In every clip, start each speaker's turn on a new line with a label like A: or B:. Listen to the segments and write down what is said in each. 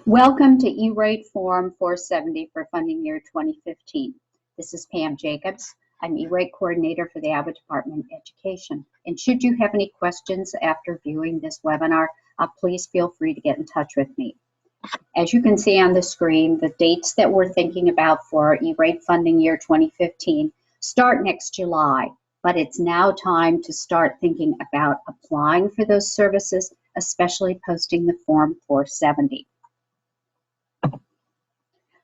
A: Welcome to E-Rate Form 470 for funding year 2015. This is Pam Jacobs. I'm E-Rate Coordinator for the Iowa Department of Education. And should you have any questions after viewing this webinar, please feel free to get in touch with me. As you can see on the screen, the dates that we're thinking about for E-Rate funding year 2015 start next July, but it's now time to start thinking about applying for those services, especially posting the Form 470.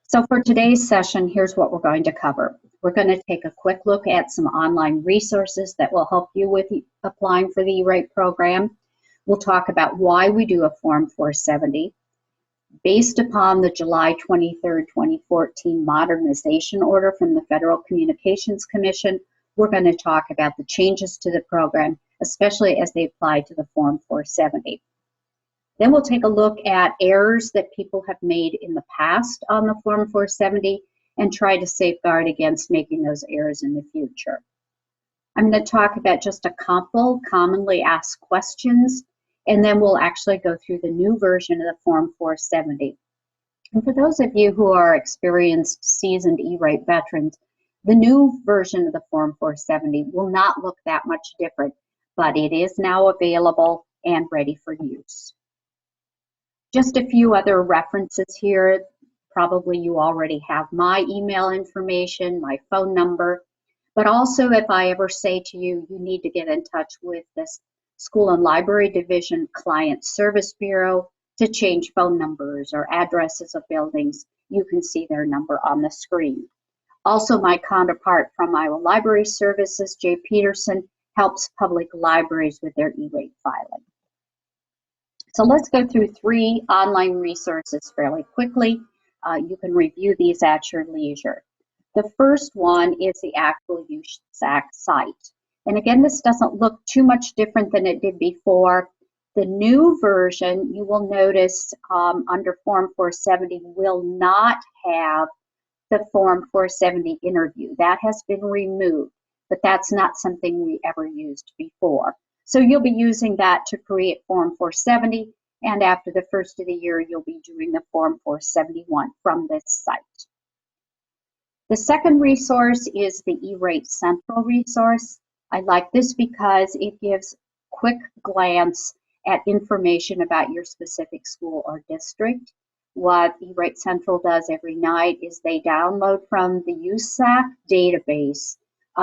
A: So for today's session, here's what we're going to cover. We're going to take a quick look at some online resources that will help you with applying for the E-Rate program. We'll talk about why we do a Form 470. Based upon the July 23rd, 2014 modernization order from the Federal Communications Commission, we're going to talk about the changes to the program, especially as they apply to the Form 470. Then we'll take a look at errors that people have made in the past on the Form 470 and try to safeguard against making those errors in the future. I'm going to talk about just a couple commonly asked questions, and then we'll actually go through the new version of the Form 470. And for those of you who are experienced, seasoned E-Rate veterans, the new version of the Form 470 will not look that much different, but it is now available and ready for use. Just a few other references here. Probably you already have my email information, my phone number, but also if I ever say to you, you need to get in touch with this School and Library Division Client Service Bureau to change phone numbers or addresses of buildings, you can see their number on the screen. Also, my counterpart from Iowa Library Services, Jay Peterson, helps public libraries with their E-Rate filing. So let's go through three online resources fairly quickly. You can review these at your leisure. The first one is the actual USAC site. And again, this doesn't look too much different than it did before. The new version, you will notice under Form 470 will not have the Form 470 interview. That has been removed, but that's not something we ever used before. So you'll be using that to create Form 470, and after the first of the year, you'll be doing the Form 471 from this site. The second resource is the E-Rate Central resource. I like this because it gives quick glance at information about your specific school or district. What E-Rate Central does every night is they download from the USAC database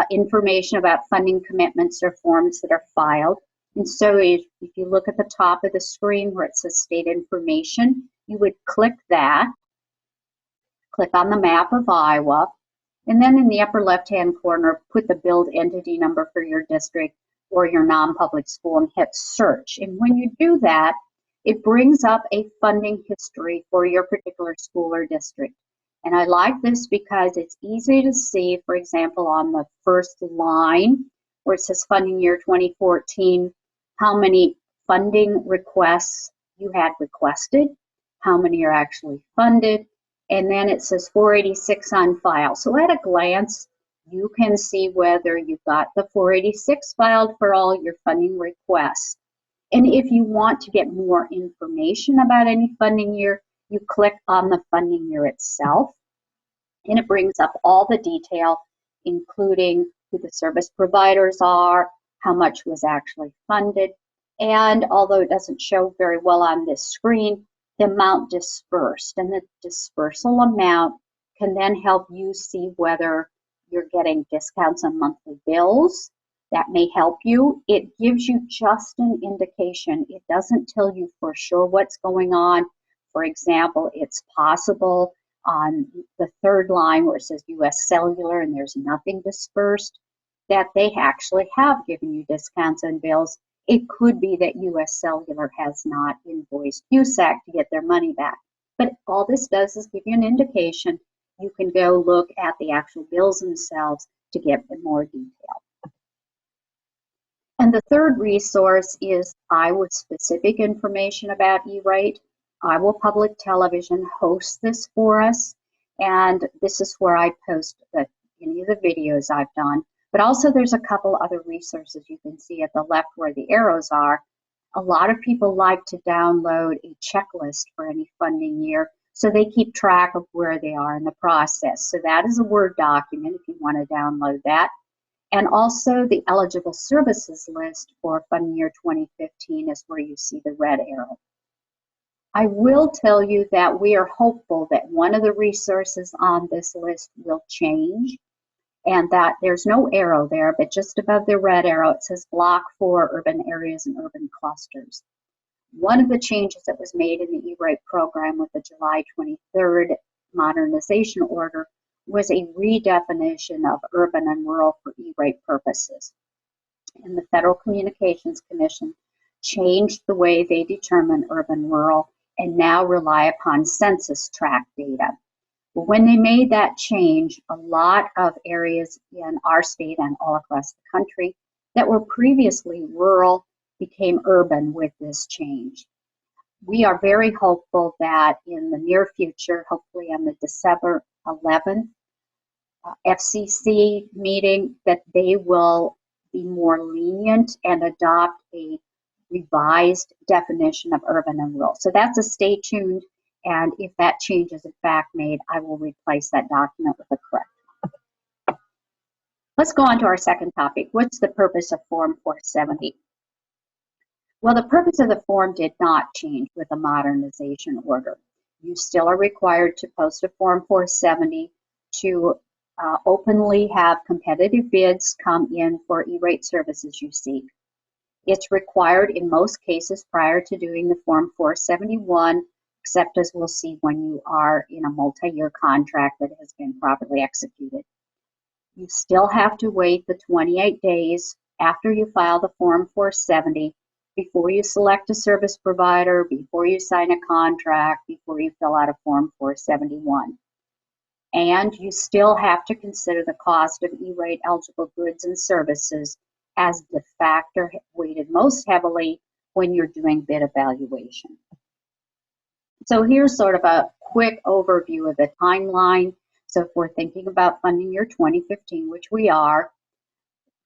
A: information about funding commitments or forms that are filed. And so if you look at the top of the screen where it says state information, you would click that, click on the map of Iowa, and then in the upper left-hand corner, put the billed entity number for your district or your non-public school and hit search. And when you do that, it brings up a funding history for your particular school or district. And I like this because it's easy to see, for example, on the first line where it says funding year 2014, how many funding requests you had requested, how many are actually funded, and then it says 486 on file. So at a glance, you can see whether you've got the 486 filed for all your funding requests. And if you want to get more information about any funding year, you click on the funding year itself, and it brings up all the detail, including who the service providers are, how much was actually funded, and although it doesn't show very well on this screen, the amount dispersed. And the dispersal amount can then help you see whether you're getting discounts on monthly bills. That may help you. It gives you just an indication. It doesn't tell you for sure what's going on. For example, it's possible on the third line where it says US Cellular and there's nothing dispersed, that they actually have given you discounts on bills. It could be that US Cellular has not invoiced USAC to get their money back. But all this does is give you an indication. You can go look at the actual bills themselves to get more detail. And the third resource is Iowa-specific information about E-Rate. Iowa Public Television hosts this for us, and this is where I post any of the videos I've done. But also there's a couple other resources you can see at the left where the arrows are A lot of people like to download a checklist for any funding year so they keep track of where they are in the process. So that is a Word document if you want to download that. And also the eligible services list for funding year 2015 is where you see the red arrow. I will tell you that we are hopeful that one of the resources on this list will change, and that there's no arrow there, but just above the red arrow it says Block 4 Urban Areas and Urban Clusters. One of the changes that was made in the E-Rate program with the July 23rd modernization order was a redefinition of urban and rural for E-Rate purposes. And the Federal Communications Commission changed the way they determine urban rural and now rely upon census tract data. But when they made that change, a lot of areas in our state and all across the country that were previously rural became urban with this change. We are very hopeful that in the near future, hopefully on the December 11th FCC meeting, that they will be more lenient and adopt a revised definition of urban and rural. So that's a stay tuned, and if that change is in fact made, I will replace that document with a correct one. Let's go on to our second topic. What's the purpose of Form 470? Well, the purpose of the form did not change with the modernization order. You still are required to post a Form 470 to openly have competitive bids come in for E-Rate services you seek. It's required in most cases prior to doing the Form 471, except as we'll see when you are in a multi-year contract that has been properly executed. You still have to wait the 28 days after you file the Form 470 before you select a service provider, before you sign a contract, before you fill out a Form 471. And you still have to consider the cost of E-Rate eligible goods and services as the factor weighted most heavily when you're doing bid evaluation. So here's sort of a quick overview of the timeline. So if we're thinking about funding year 2015, which we are,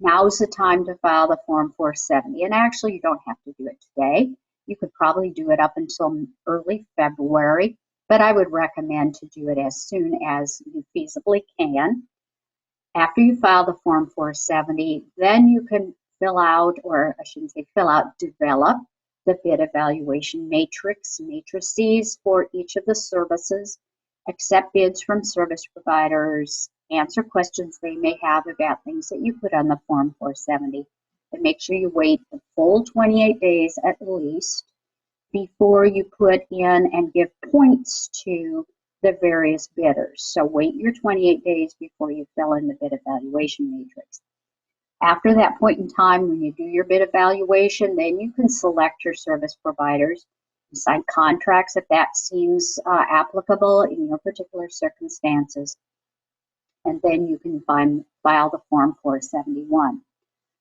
A: now's the time to file the Form 470. And actually, you don't have to do it today. You could probably do it up until early February, but I would recommend to do it as soon as you feasibly can. After you file the Form 470, then you can fill out, or I shouldn't say fill out, develop the bid evaluation matrices for each of the services, accept bids from service providers, answer questions they may have about things that you put on the Form 470, and make sure you wait the full 28 days at least before you put in and give points to the various bidders. So wait your 28 days before you fill in the bid evaluation matrix. After that point in time, when you do your bid evaluation, then you can select your service providers, sign contracts if that seems applicable in your particular circumstances, and then you can file the Form 471.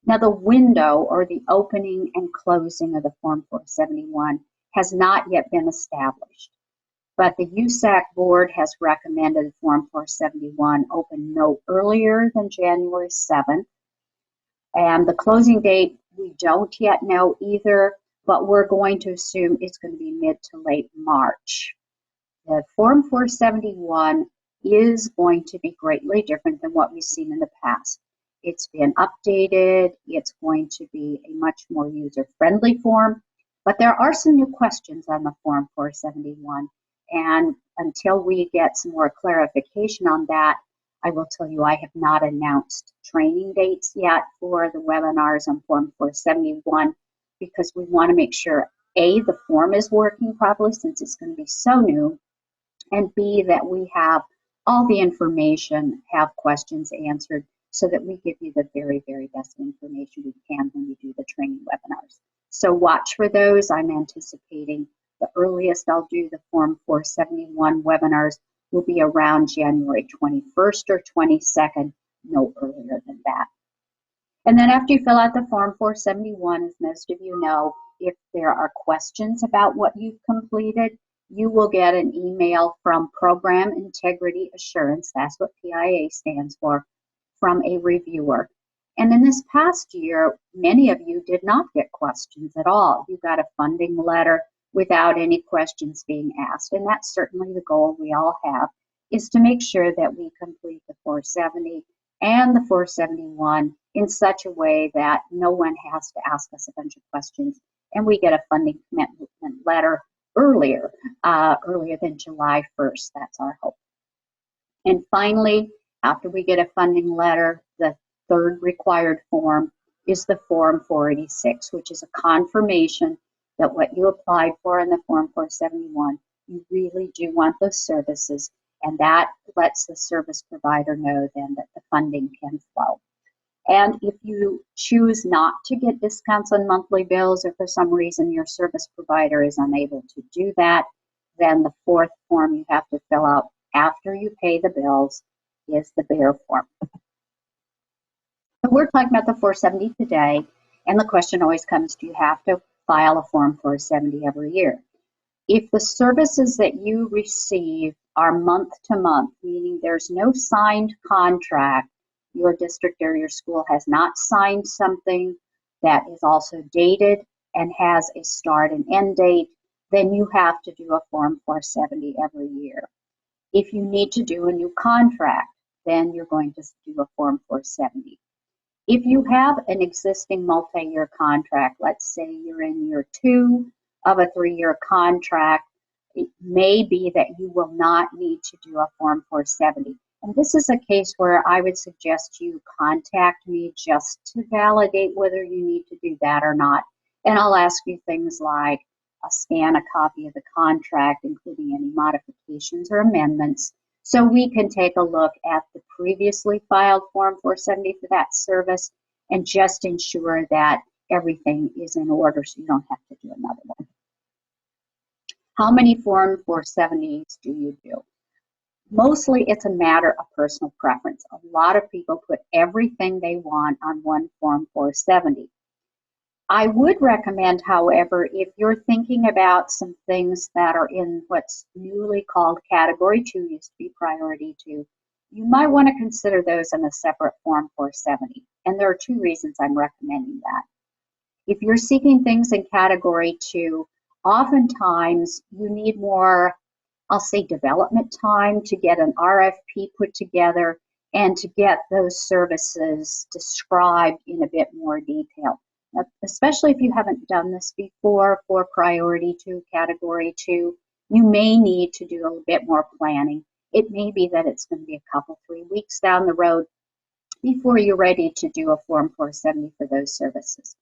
A: Now the window or the opening and closing of the Form 471 has not yet been established, but the USAC board has recommended Form 471 open no earlier than January 7th. And the closing date, we don't yet know either, but we're going to assume it's going to be mid to late March. The Form 471 is going to be greatly different than what we've seen in the past. It's been updated. It's going to be a much more user-friendly form, but there are some new questions on the Form 471. And until we get some more clarification on that, I will tell you I have not announced training dates yet for the webinars on Form 471 because we want to make sure, A, the form is working properly since it's going to be so new, and B, that we have all the information, have questions answered so that we give you the very, very best information we can when we do the training webinars. So watch for those. I'm anticipating the earliest I'll do the Form 471 webinars will be around January 21st or 22nd, no earlier than that. And then after you fill out the Form 471, as most of you know, if there are questions about what you've completed, you will get an email from Program Integrity Assurance, that's what PIA stands for, from a reviewer. And in this past year, many of you did not get questions at all. You got a funding letter without any questions being asked. And that's certainly the goal we all have, is to make sure that we complete the 470 and the 471 in such a way that no one has to ask us a bunch of questions, and we get a funding commitment letter earlier than July 1st. That's our hope. And finally, after we get a funding letter, the third required form is the Form 486, which is a confirmation that what you applied for in the Form 471, you really do want those services, and that lets the service provider know then that the funding can flow. And if you choose not to get discounts on monthly bills, or for some reason your service provider is unable to do that, then the fourth form you have to fill out after you pay the bills is the BEAR form. So we're talking about the 470 today, and the question always comes, do you have to file a Form 470 every year? If the services that you receive are month to month, meaning there's no signed contract, your district or your school has not signed something that is also dated and has a start and end date, then you have to do a Form 470 every year. If you need to do a new contract, then you're going to do a Form 470. If you have an existing multi-year contract, let's say you're in year 2 of a 3-year contract, it may be that you will not need to do a Form 470. And this is a case where I would suggest you contact me just to validate whether you need to do that or not. And I'll ask you things like scan a copy of the contract, including any modifications or amendments, so we can take a look at the previously filed Form 470 for that service and just ensure that everything is in order so you don't have to do another one. How many Form 470s do you do? Mostly it's a matter of personal preference. A lot of people put everything they want on one Form 470. I would recommend, however, if you're thinking about some things that are in what's newly called Category 2, used to be Priority 2, you might want to consider those in a separate Form 470. And there are 2 reasons I'm recommending that. If you're seeking things in Category 2, oftentimes you need more, I'll say, development time to get an RFP put together and to get those services described in a bit more detail. Especially if you haven't done this before for Priority 2, Category 2, you may need to do a bit more planning. It may be that it's going to be a couple, 3 weeks down the road before you're ready to do a Form 470 for those services.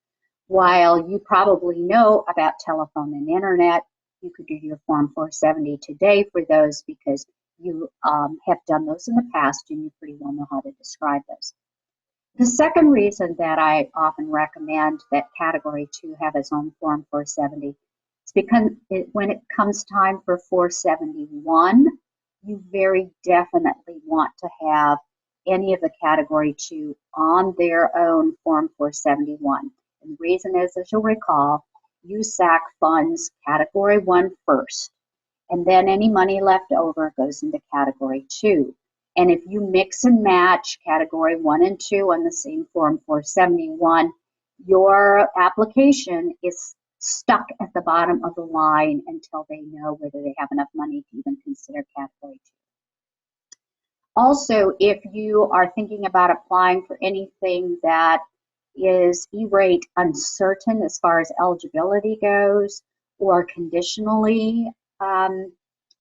A: While you probably know about telephone and internet, you could do your Form 470 today for those because you have done those in the past and you pretty well know how to describe those. The second reason that I often recommend that Category 2 have its own Form 470 is because when it comes time for 471, you very definitely want to have any of the Category 2 on their own Form 471. And the reason is, as you'll recall, USAC funds Category 1 first, and then any money left over goes into Category 2. And if you mix and match Category 1 and 2 on the same Form 471, your application is stuck at the bottom of the line until they know whether they have enough money to even consider Category 2. Also, if you are thinking about applying for anything that is E-rate uncertain as far as eligibility goes, or conditionally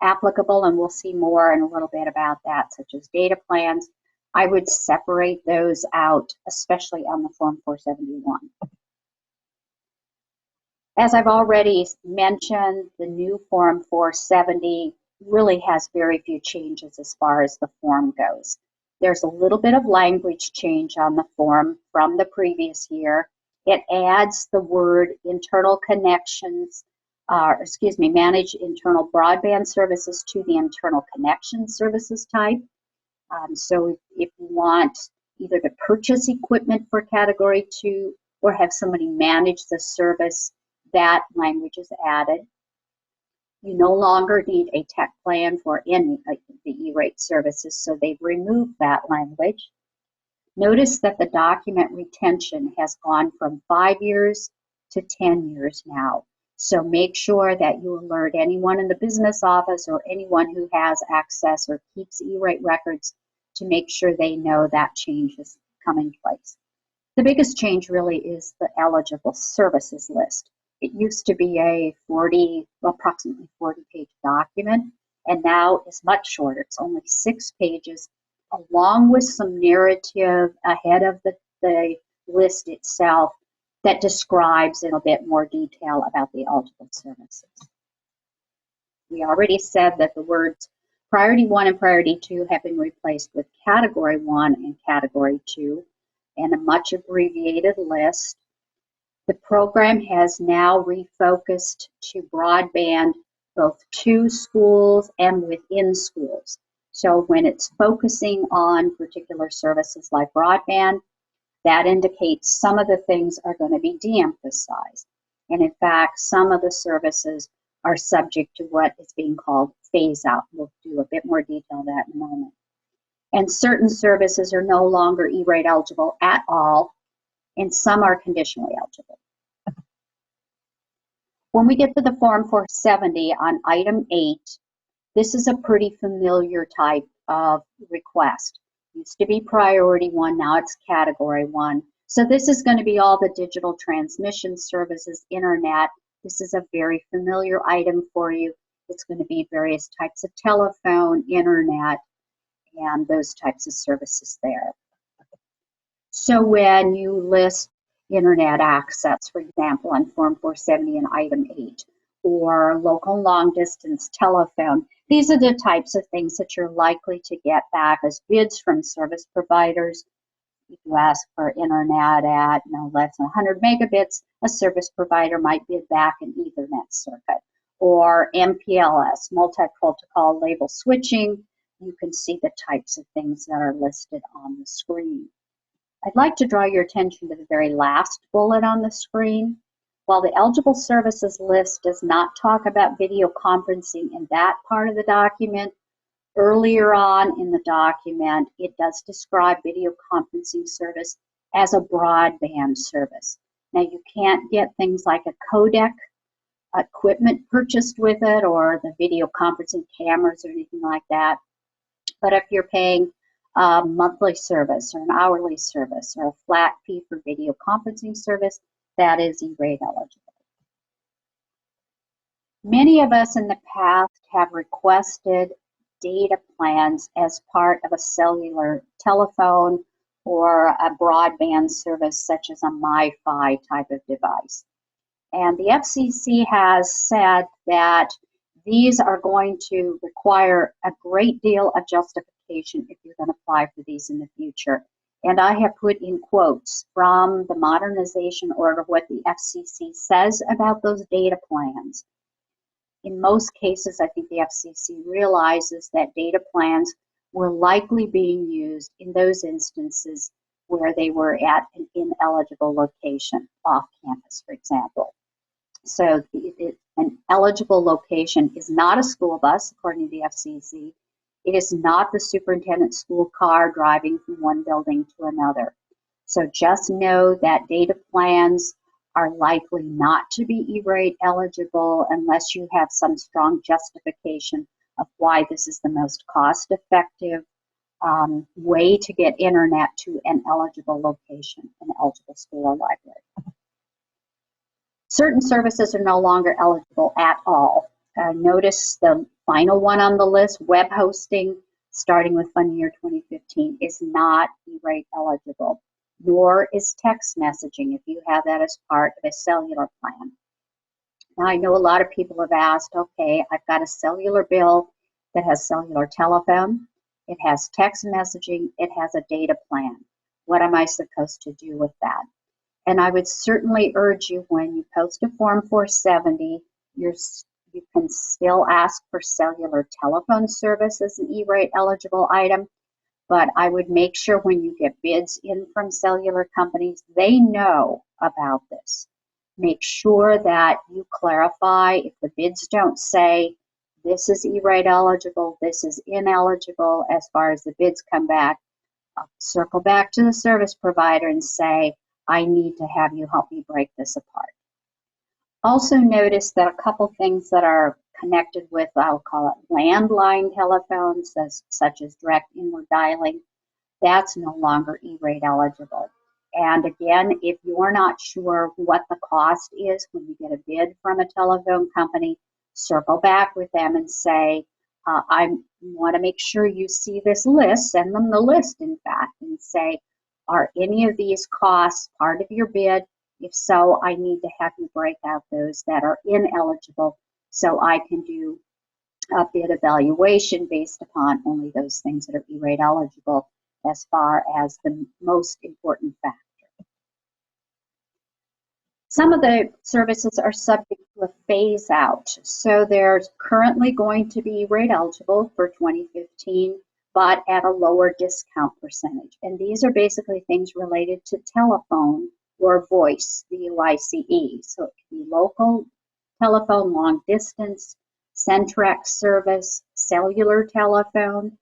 A: applicable, and we'll see more in a little bit about that, such as data plans, I would separate those out, especially on the Form 471. As I've already mentioned, the new Form 470 really has very few changes as far as the form goes. There's a little bit of language change on the form from the previous year. It adds the word internal connections, manage internal broadband services to the internal connection services type. So if you want either to purchase equipment for Category 2 or have somebody manage the service, that language is added. You no longer need a tech plan for any of the E-rate services, so they've removed that language. Notice that the document retention has gone from 5 years to 10 years now. So make sure that you alert anyone in the business office or anyone who has access or keeps E-rate records to make sure they know that change is coming place. The biggest change really is the eligible services list. It used to be a approximately 40-page document, and now it's much shorter. It's only 6 pages, along with some narrative ahead of the list itself that describes in a bit more detail about the eligible services. We already said that the words Priority 1 and Priority 2 have been replaced with Category 1 and Category 2 and a much abbreviated list. The program has now refocused to broadband both to schools and within schools. So when it's focusing on particular services like broadband, that indicates some of the things are going to be de-emphasized. And in fact, some of the services are subject to what is being called phase out. We'll do a bit more detail on that in a moment. And certain services are no longer E-rate eligible at all, and some are conditionally eligible. When we get to the Form 470 on item 8, this is a pretty familiar type of request. It used to be Priority 1, now it's Category 1. So this is going to be all the digital transmission services, internet. This is a very familiar item for you. It's going to be various types of telephone, internet, and those types of services there. So when you list internet access, for example, on Form 470 in item 8, or local long distance telephone, these are the types of things that you're likely to get back as bids from service providers. If you ask for internet at no less than 100 megabits, a service provider might bid back an Ethernet circuit. Or MPLS, multi-protocol label switching. You can see the types of things that are listed on the screen. I'd like to draw your attention to the very last bullet on the screen. While the eligible services list does not talk about video conferencing in that part of the document, earlier on in the document, it does describe video conferencing service as a broadband service. Now, you can't get things like a codec equipment purchased with it or the video conferencing cameras or anything like that. But if you're paying a monthly service or an hourly service or a flat fee for video conferencing service, that is E-rate eligible. Many of us in the past have requested data plans as part of a cellular telephone or a broadband service such as a MiFi type of device. And the FCC has said that these are going to require a great deal of justification if you're going to apply for these in the future. And I have put in quotes from the modernization order what the FCC says about those data plans. In most cases, I think the FCC realizes that data plans were likely being used in those instances where they were at an ineligible location, off campus, for example. So an eligible location is not a school bus, according to the FCC. It is not the superintendent's school car driving from one building to another. So just know that data plans are likely not to be E-rate eligible unless you have some strong justification of why this is the most cost-effective way to get internet to an eligible location, an eligible school or library. Certain services are no longer eligible at all. Notice the final one on the list, web hosting, starting with funding year 2015, is not E-rate eligible, nor is text messaging if you have that as part of a cellular plan. Now, I know a lot of people have asked, okay, I've got a cellular bill that has cellular telephone, it has text messaging, it has a data plan. What am I supposed to do with that? And I would certainly urge you, when you post a Form 470, you can still ask for cellular telephone service as an E-rate eligible item, but I would make sure when you get bids in from cellular companies, they know about this. Make sure that you clarify if the bids don't say this is E-rate eligible, this is ineligible as far as the bids come back. I'll circle back to the service provider and say, I need to have you help me break this apart. Also notice that a couple things that are connected with, I'll call it landline telephones, such as direct inward dialing, that's no longer E-rate eligible. And again, if you're not sure what the cost is when you get a bid from a telephone company, circle back with them and say, I want to make sure you see this list, send them the list, in fact, and say, are any of these costs part of your bid? If so, I need to have you break out those that are ineligible so I can do a bid evaluation based upon only those things that are E-rate eligible as far as the most important factor. Some of the services are subject to a phase out. So there's currently going to be rate eligible for 2015, but at a lower discount percentage. And these are basically things related to telephone or voice, VoICE. So it can be local telephone, long distance, Centrex service, cellular telephone.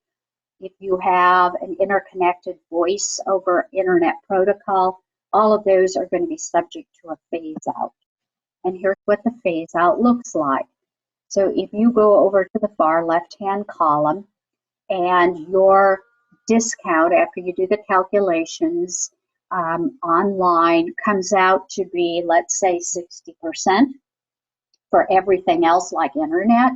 A: If you have an interconnected voice over internet protocol, all of those are going to be subject to a phase out. And here's what the phase out looks like. So if you go over to the far left-hand column and your discount after you do the calculations online comes out to be, let's say, 60% for everything else like internet.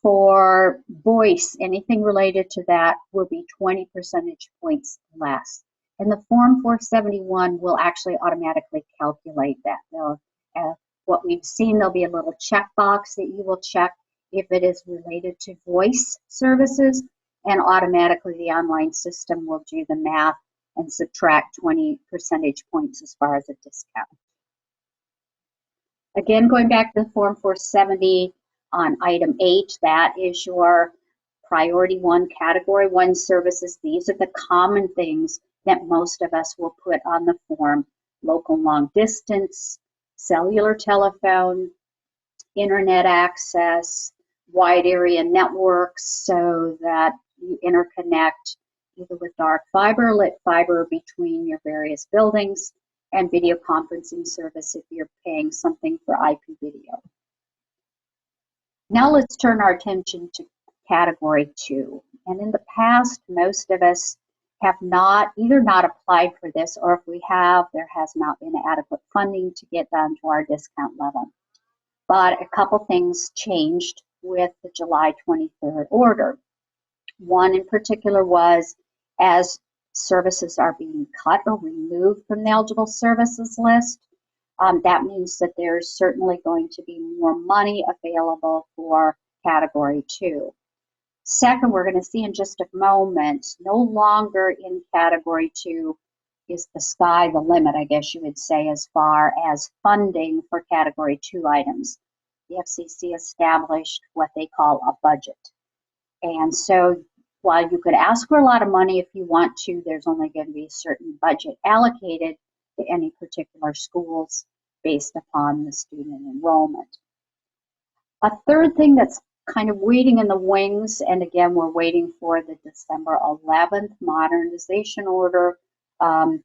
A: For voice, anything related to that will be 20 percentage points less. And the Form 471 will actually automatically calculate that. What we've seen, there'll be a little checkbox that you will check if it is related to voice services, and automatically the online system will do the math and subtract 20 percentage points as far as a discount. Again, going back to the Form 470 on item 8, that is your priority 1, category 1 services. These are the common things that most of us will put on the form: local long distance, cellular telephone, internet access, wide area networks so that you interconnect either with dark fiber or lit fiber between your various buildings, and video conferencing service if you're paying something for IP video. Now let's turn our attention to category 2. And in the past, most of us have either not applied for this, or if we have, there has not been adequate funding to get down to our discount level. But a couple things changed with the July 23rd order. One in particular was, as services are being cut or removed from the eligible services list, that means that there's certainly going to be more money available for category 2. Second, we're going to see in just a moment, no longer in category 2 is the sky the limit, I guess you would say, as far as funding for category 2 items. The FCC established what they call a budget. And so while you could ask for a lot of money if you want to, there's only going to be a certain budget allocated to any particular schools based upon the student enrollment. A third thing that's kind of waiting in the wings, and again, we're waiting for the December 11th modernization order, I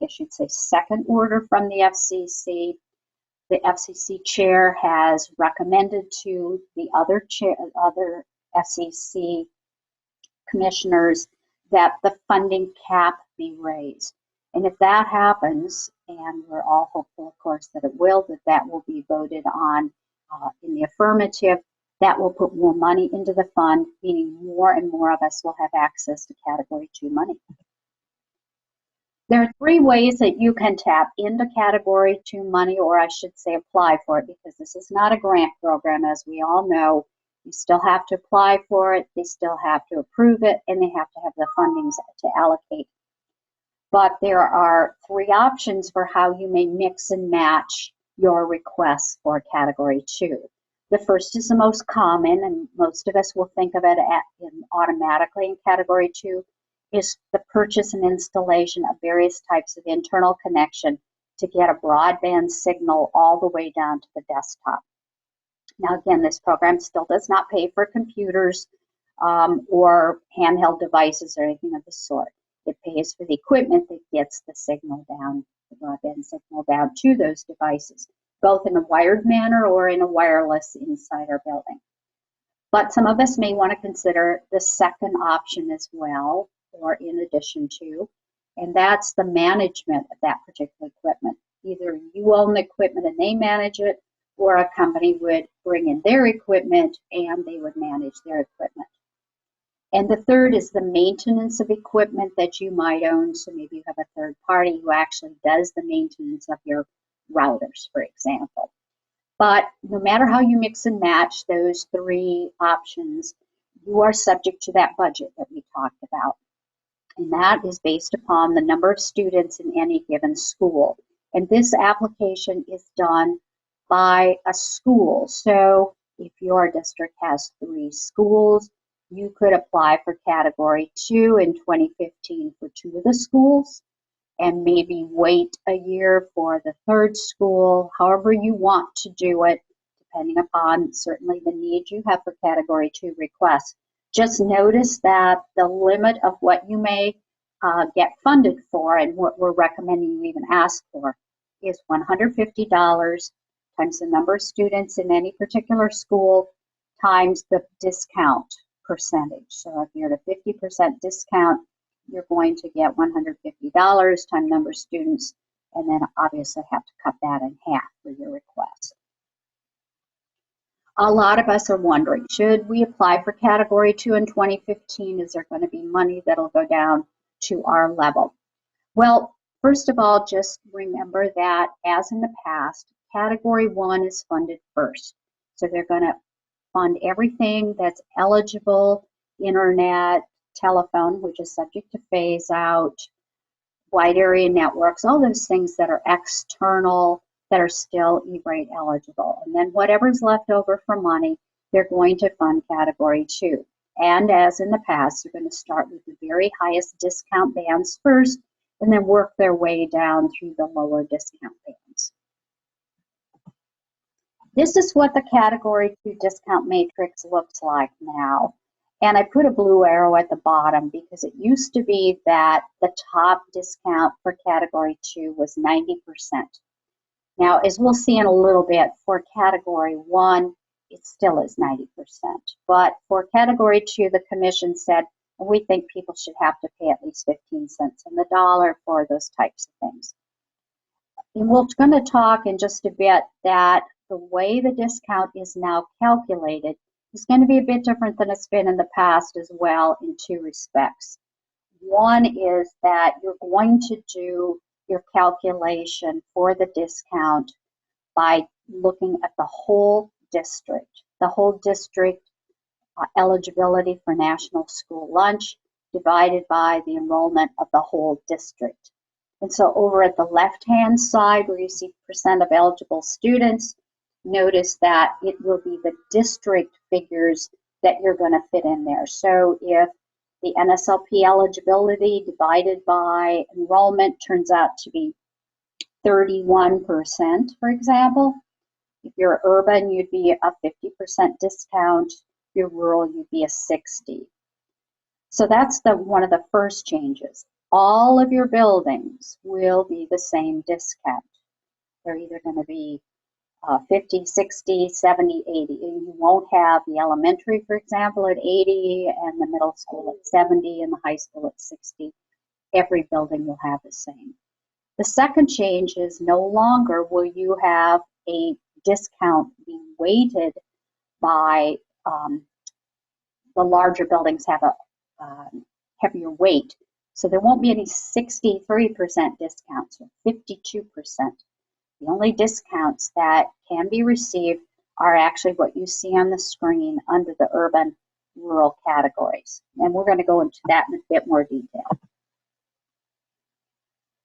A: guess you'd say second order from the FCC. The FCC chair has recommended to the other FCC commissioners that the funding cap be raised. And if that happens, and we're all hopeful, of course, that it will, that will be voted on in the affirmative, that will put more money into the fund, meaning more and more of us will have access to category 2 money. There are 3 ways that you can tap into category 2 money, or I should say apply for it, because this is not a grant program, as we all know. You still have to apply for it, they still have to approve it, and they have to have the fundings to allocate. But there are 3 options for how you may mix and match your requests for category 2. The first is the most common, and most of us will think of it automatically in category 2, is the purchase and installation of various types of internal connection to get a broadband signal all the way down to the desktop. Now again, this program still does not pay for computers or handheld devices or anything of the sort. It pays for the equipment that gets the signal down, the broadband signal down to those devices, both in a wired manner or in a wireless inside our building. But some of us may want to consider the second option as well, or in addition to, and that's the management of that particular equipment. Either you own the equipment and they manage it, or a company would bring in their equipment and they would manage their equipment. And the third is the maintenance of equipment that you might own. So maybe you have a third party who actually does the maintenance of your routers, for example. But no matter how you mix and match those three options, you are subject to that budget that we talked about. And that is based upon the number of students in any given school. And this application is done by a school. So if your district has 3 schools, you could apply for Category 2 in 2015 for 2 of the schools, and maybe wait a year for the 3rd school, however you want to do it, depending upon certainly the need you have for Category 2 requests. Just notice that the limit of what you may get funded for, and what we're recommending you even ask for, is $150 times the number of students in any particular school times the discount percentage. So if you're at a 50% discount, you're going to get $150 times number of students, and then obviously have to cut that in half for your request. A lot of us are wondering, should we apply for Category 2 in 2015? Is there going to be money that'll go down to our level? Well, first of all, just remember that as in the past, Category 1 is funded first. So they're going to fund everything that's eligible, internet, telephone, which is subject to phase out, wide area networks, all those things that are external that are still E-rate eligible. And then whatever's left over for money, they're going to fund Category 2. And as in the past, they're going to start with the very highest discount bands first, and then work their way down through the lower discount bands. This is what the Category 2 discount matrix looks like now. And I put a blue arrow at the bottom because it used to be that the top discount for Category 2 was 90%. Now, as we'll see in a little bit, for Category 1, it still is 90%. But for Category 2, the Commission said, we think people should have to pay at least 15 cents on the dollar for those types of things. And we're going to talk in just a bit that the way the discount is now calculated is going to be a bit different than it's been in the past as well, in 2 respects. One is that you're going to do your calculation for the discount by looking at the whole district eligibility for National School Lunch divided by the enrollment of the whole district. And so over at the left-hand side where you see percent of eligible students, notice that it will be the district figures that you're going to fit in there. So if the NSLP eligibility divided by enrollment turns out to be 31%, for example, if you're urban, you'd be a 50% discount. If you're rural, you'd be a 60%. So that's one of the first changes. All of your buildings will be the same discount. They're either going to be 50, 60, 70, 80. You won't have the elementary, for example, at 80, and the middle school at 70, and the high school at 60. Every building will have the same. The second change is no longer will you have a discount being weighted by the larger buildings have a heavier weight. So there won't be any 63% discounts or 52%. The only discounts that can be received are actually what you see on the screen under the urban rural categories. And we're going to go into that in a bit more detail.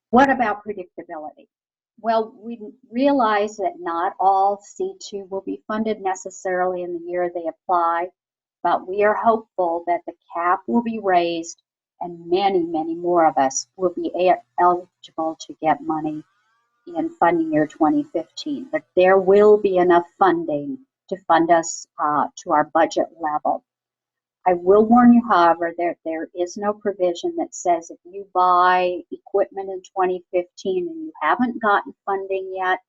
A: What about predictability? Well, we realize that not all C2 will be funded necessarily in the year they apply, but we are hopeful that the cap will be raised and many, many more of us will be eligible to get money in funding year 2015. But there will be enough funding to fund us to our budget level. I will warn you, however, there is no provision that says if you buy equipment in 2015 and you haven't gotten funding yet,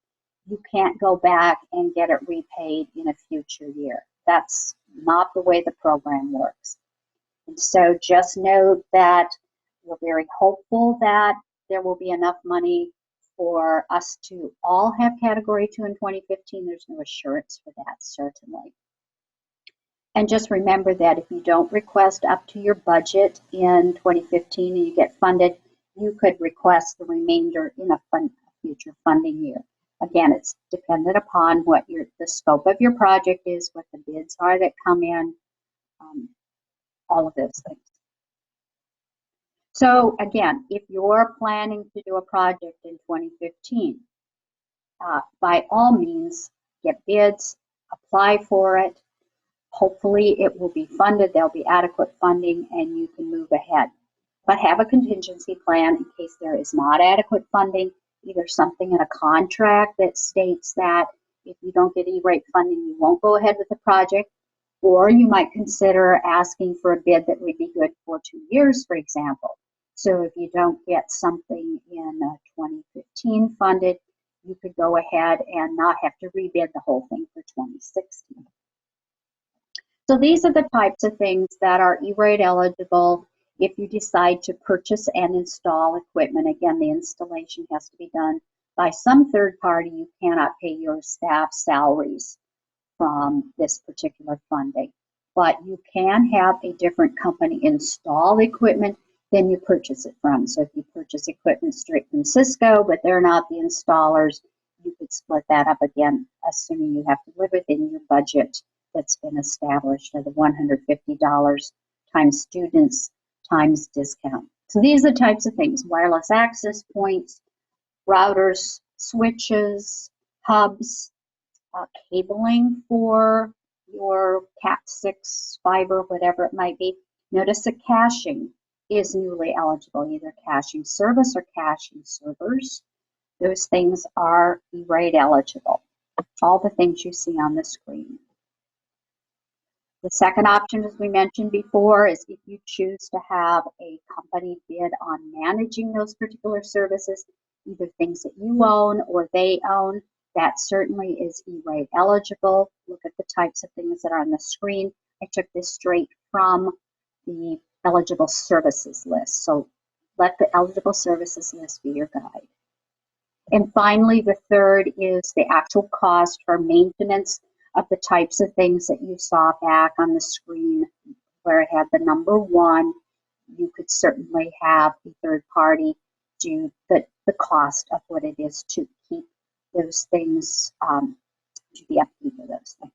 A: you can't go back and get it repaid in a future year. That's not the way the program works. And so just note that we're very hopeful that there will be enough money for us to all have Category 2 in 2015. There's no assurance for that, certainly. And just remember that if you don't request up to your budget in 2015 and you get funded, you could request the remainder in a future funding year. Again, it's dependent upon what the scope of your project is, what the bids are that come in, all of those things. So again, if you're planning to do a project in 2015, by all means, get bids, apply for it. Hopefully it will be funded, there'll be adequate funding, and you can move ahead. But have a contingency plan in case there is not adequate funding, either something in a contract that states that if you don't get E-rate funding, you won't go ahead with the project, or you might consider asking for a bid that would be good for 2 years, for example. So if you don't get something in 2015 funded, you could go ahead and not have to rebid the whole thing for 2016. So these are the types of things that are E-rate eligible if you decide to purchase and install equipment. Again, the installation has to be done by some third party. You cannot pay your staff salaries from this particular funding. But you can have a different company install equipment than you purchase it from. So if you purchase equipment straight from Cisco, but they're not the installers, you could split that up again, assuming you have to live within your budget that's been established of the $150 times students times discount. So these are the types of things: wireless access points, routers, switches, hubs, cabling for your Cat6 fiber, whatever it might be. Notice that caching is newly eligible, either caching service or caching servers. Those things are E-rate eligible. All the things you see on the screen. The second option, as we mentioned before, is if you choose to have a company bid on managing those particular services, either things that you own or they own, that certainly is E-rate eligible. Look at the types of things that are on the screen. I took this straight from the eligible services list. So let the eligible services list be your guide. And finally, the third is the actual cost for maintenance of the types of things that you saw back on the screen where it had the number 1. You could certainly have a third party do the cost of what it is to keep those things, to the upkeep of those things.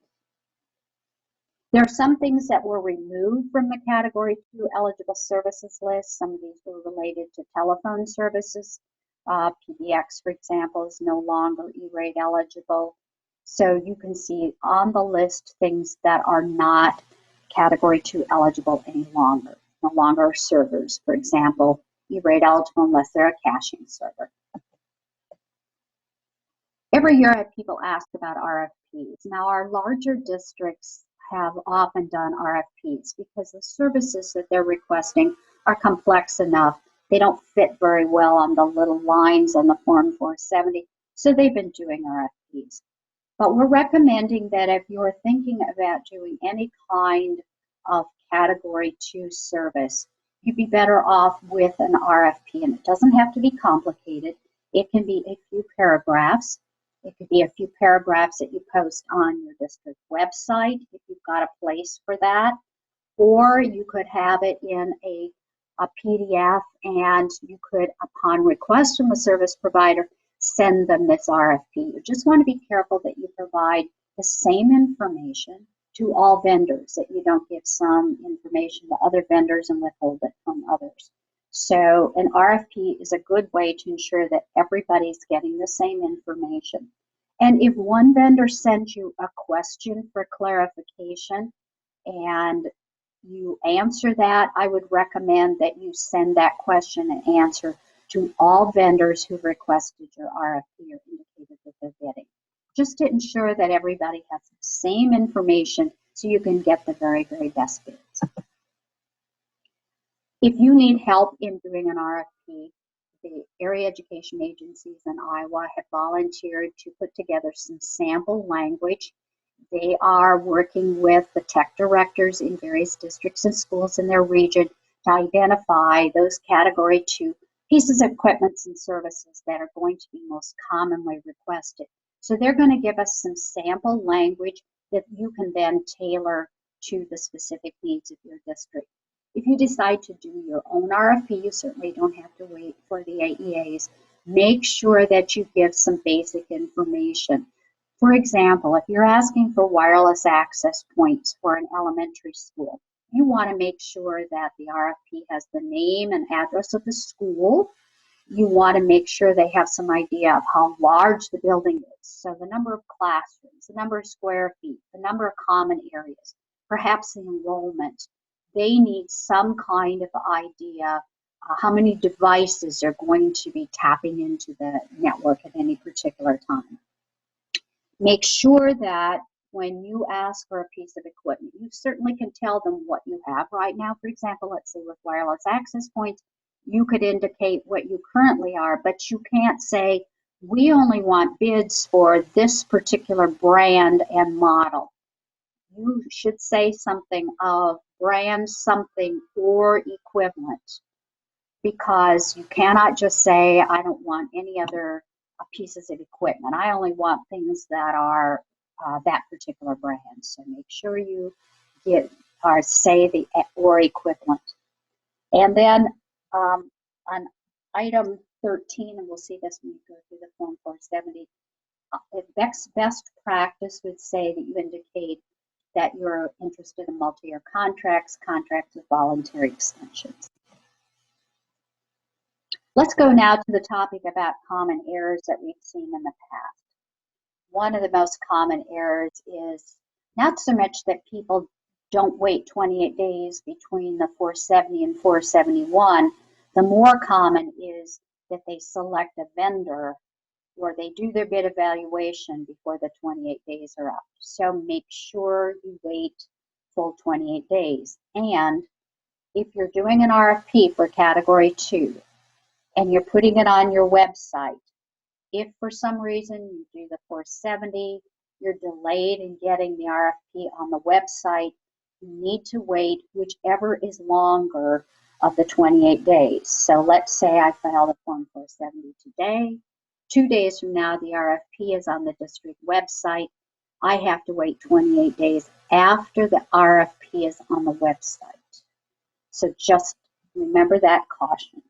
A: There are some things that were removed from the Category 2 eligible services list. Some of these were related to telephone services. PBX, for example, is no longer E-rate eligible. So you can see on the list things that are not Category 2 eligible any longer. No longer servers, for example, E-rate eligible unless they're a caching server. Every year I have people ask about RFPs. Now our larger districts have often done RFPs because the services that they're requesting are complex enough. They don't fit very well on the little lines on the Form 470, so they've been doing RFPs. But we're recommending that if you're thinking about doing any kind of Category 2 service, you'd be better off with an RFP. And it doesn't have to be complicated. It can be a few paragraphs. It could be a few paragraphs that you post on your district website if you've got a place for that. Or you could have it in a PDF, and you could, upon request from the service provider, send them this RFP. You just want to be careful that you provide the same information to all vendors, that you don't give some information to other vendors and withhold it from others. So an RFP is a good way to ensure that everybody's getting the same information. And if one vendor sends you a question for clarification and you answer that, I would recommend that you send that question and answer to all vendors who requested your RFP or indicated that they're bidding, just to ensure that everybody has the same information so you can get the very, very best bids. If you need help in doing an RFP, the area education agencies in Iowa have volunteered to put together some sample language. They are working with the tech directors in various districts and schools in their region to identify those Category 2 pieces of equipment and services that are going to be most commonly requested. So they're going to give us some sample language that you can then tailor to the specific needs of your district. If you decide to do your own RFP, you certainly don't have to wait for the AEAs. Make sure that you give some basic information. For example, if you're asking for wireless access points for an elementary school, you want to make sure that the RFP has the name and address of the school. You want to make sure they have some idea of how large the building is. So the number of classrooms, the number of square feet, the number of common areas, perhaps the enrollment. They need some kind of idea how many devices are going to be tapping into the network at any particular time. Make sure that when you ask for a piece of equipment, you certainly can tell them what you have right now. For example, let's say with wireless access points, you could indicate what you currently are, but you can't say, we only want bids for this particular brand and model. You should say something of brand something or equivalent, because you cannot just say, I don't want any other pieces of equipment. I only want things that are that particular brand. So make sure you get or say the or equivalent. And then on item 13, and we'll see this when we go through the Form 470, best practice would say that you indicate that you're interested in multi-year contracts, contracts with voluntary extensions. Let's go now to the topic about common errors that we've seen in the past. One of the most common errors is not so much that people don't wait 28 days between the 470 and 471. The more common is that they select a vendor or they do their bid evaluation before the 28 days are up. So make sure you wait full 28 days. And if you're doing an RFP for Category 2 and you're putting it on your website, if for some reason you do the 470, you're delayed in getting the RFP on the website, you need to wait whichever is longer of the 28 days. So let's say I file the Form 470 today. 2 days from now, the RFP is on the district website. I have to wait 28 days after the RFP is on the website. So just remember that caution.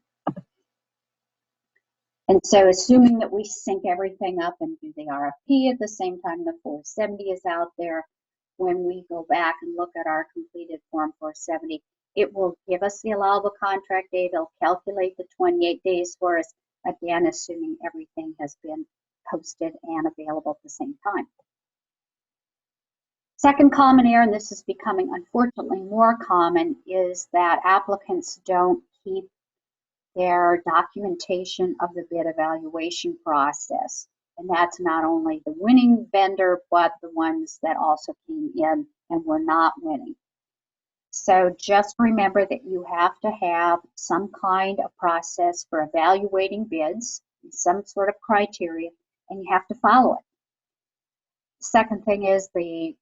A: And so assuming that we sync everything up and do the RFP at the same time the 470 is out there, when we go back and look at our completed Form 470, it will give us the allowable contract date. It'll calculate the 28 days for us, again, assuming everything has been posted and available at the same time. Second common error, and this is becoming unfortunately more common, is that applicants don't keep their documentation of the bid evaluation process. And that's not only the winning vendor, but the ones that also came in and were not winning. So just remember that you have to have some kind of process for evaluating bids, some sort of criteria, and you have to follow it. Second thing is the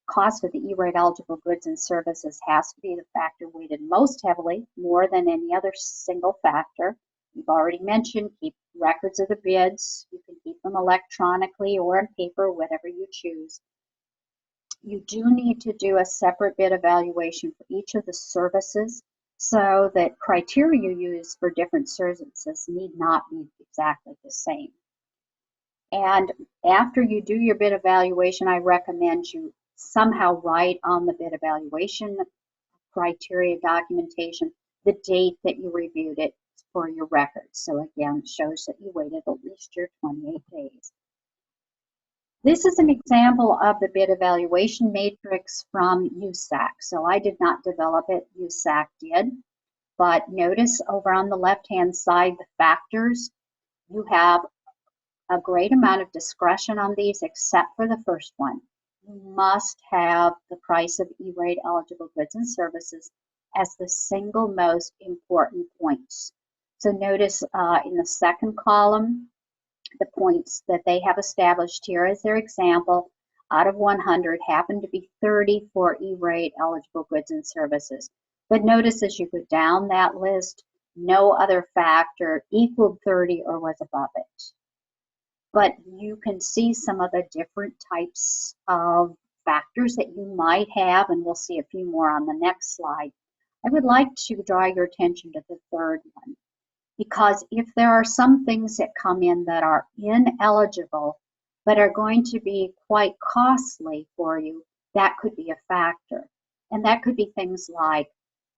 A: cost of the E-rate eligible goods and services has to be the factor weighted most heavily, more than any other single factor. We've already mentioned, keep records of the bids. You can keep them electronically or on paper, whatever you choose. You do need to do a separate bid evaluation for each of the services, so that criteria you use for different services need not be exactly the same. And after you do your bid evaluation, I recommend you somehow write on the bid evaluation criteria documentation the date that you reviewed it for your records. So again, it shows that you waited at least your 28 days. This is an example of the bid evaluation matrix from USAC. So I did not develop it, USAC did. But notice over on the left-hand side, the factors. You have a great amount of discretion on these, except for the first one. You must have the price of E-rate eligible goods and services as the single most important points. So notice in the second column, the points that they have established here as their example out of 100 happen to be 30 for E-rate eligible goods and services. But notice as you go down that list, no other factor equaled 30 or was above it. But you can see some of the different types of factors that you might have, and we'll see a few more on the next slide. I would like to draw your attention to the third one, because if there are some things that come in that are ineligible but are going to be quite costly for you, that could be a factor. And that could be things like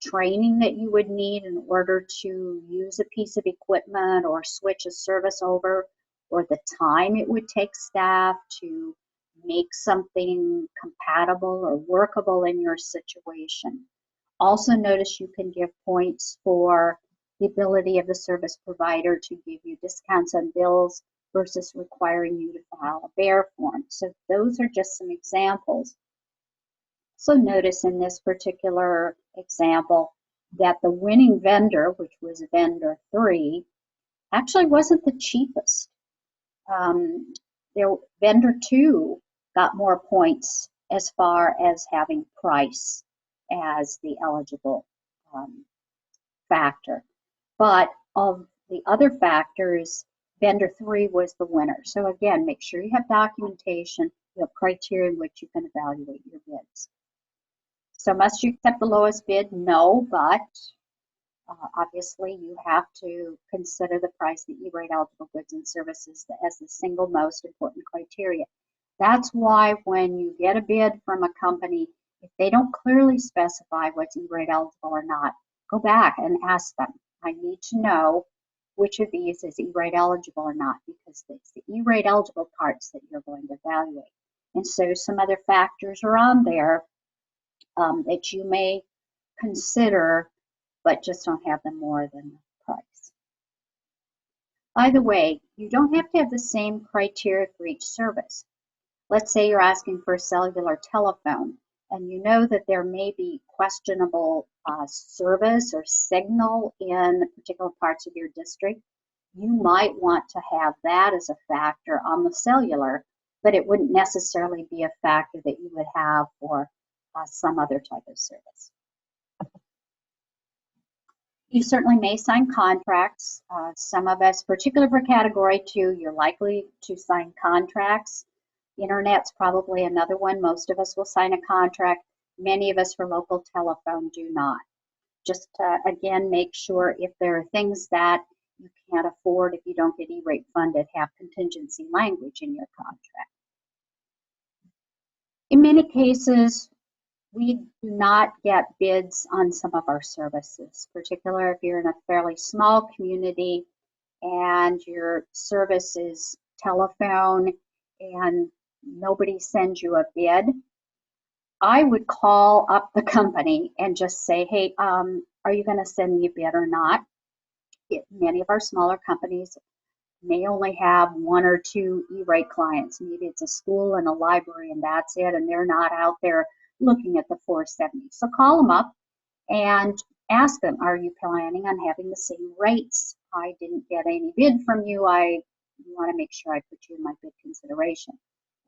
A: training that you would need in order to use a piece of equipment or switch a service over, or the time it would take staff to make something compatible or workable in your situation. Also notice you can give points for the ability of the service provider to give you discounts on bills versus requiring you to file a bear form. So those are just some examples. So notice in this particular example that the winning vendor, which was vendor 3, actually wasn't the cheapest. Vendor 2 got more points as far as having price as the eligible factor. But of the other factors, vendor 3 was the winner. So again, make sure you have documentation, you have criteria in which you can evaluate your bids. So must you accept the lowest bid? No, but obviously you have to consider the price of E-rate eligible goods and services as the single most important criteria. That's why when you get a bid from a company, if they don't clearly specify what's E-rate eligible or not, go back and ask them. I need to know which of these is E-rate eligible or not, because it's the E-rate eligible parts that you're going to evaluate. And so some other factors are on there that you may consider, but just don't have them more than the price. By the way, you don't have to have the same criteria for each service. Let's say you're asking for a cellular telephone, and you know that there may be questionable service or signal in particular parts of your district. You might want to have that as a factor on the cellular, but it wouldn't necessarily be a factor that you would have for some other type of service. You certainly may sign contracts. Some of us, particularly for Category 2, you're likely to sign contracts. Internet's probably another one. Most of us will sign a contract. Many of us for local telephone do not. Just again, make sure if there are things that you can't afford if you don't get E-rate funded, have contingency language in your contract. In many cases, we do not get bids on some of our services, particularly if you're in a fairly small community and your service is telephone and nobody sends you a bid. I would call up the company and just say, hey, are you going to send me a bid or not? Many of our smaller companies may only have 1 or 2 E-rate clients. Maybe it's a school and a library and that's it, and they're not out there looking at the 470. So call them up and ask them, are you planning on having the same rates? I didn't get any bid from you. I want to make sure I put you in my bid consideration.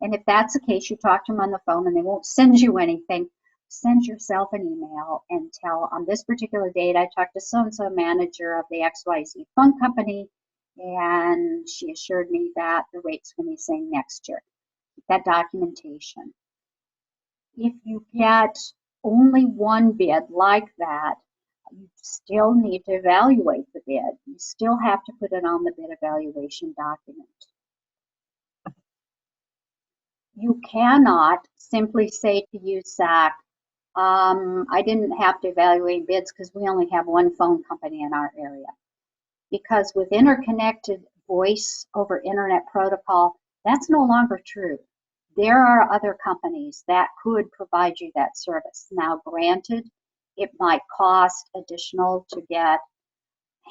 A: And if that's the case, you talk to them on the phone and they won't send you anything. Send yourself an email and tell, on this particular date, I talked to so-and-so manager of the XYZ phone company, and she assured me that the rate's going to be the same next year. That documentation. If you get only one bid like that, you still need to evaluate the bid. You still have to put it on the bid evaluation document. You cannot simply say to USAC, I didn't have to evaluate bids because we only have one phone company in our area. Because with interconnected voice over internet protocol, that's no longer true. There are other companies that could provide you that service. Now, granted, it might cost additional to get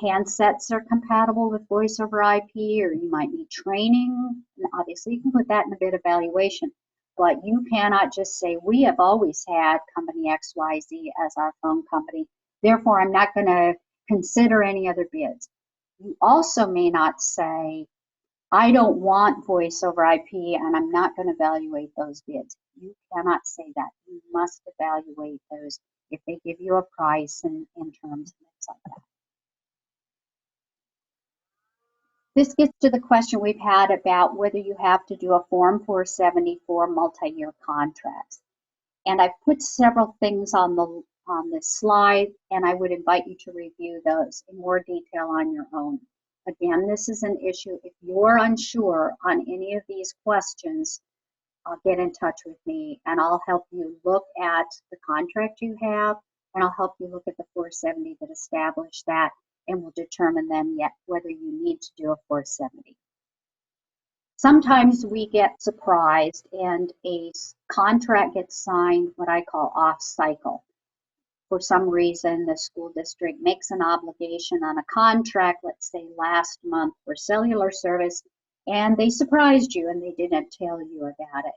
A: handsets that are compatible with voice over IP, or you might need training. And obviously, you can put that in the bid evaluation. But you cannot just say, we have always had company XYZ as our phone company. Therefore, I'm not going to consider any other bids. You also may not say, I don't want voice over IP and I'm not going to evaluate those bids. You cannot say that. You must evaluate those if they give you a price and in terms and things like that. This gets to the question we've had about whether you have to do a Form 470 for multi-year contracts. And I've put several things on this slide, and I would invite you to review those in more detail on your own. Again, this is an issue. If you're unsure on any of these questions, get in touch with me and I'll help you look at the contract you have, and I'll help you look at the 470 that established that, and we'll determine then yet whether you need to do a 470. Sometimes we get surprised and a contract gets signed what I call off cycle. For some reason, the school district makes an obligation on a contract, let's say last month for cellular service, and they surprised you and they didn't tell you about it.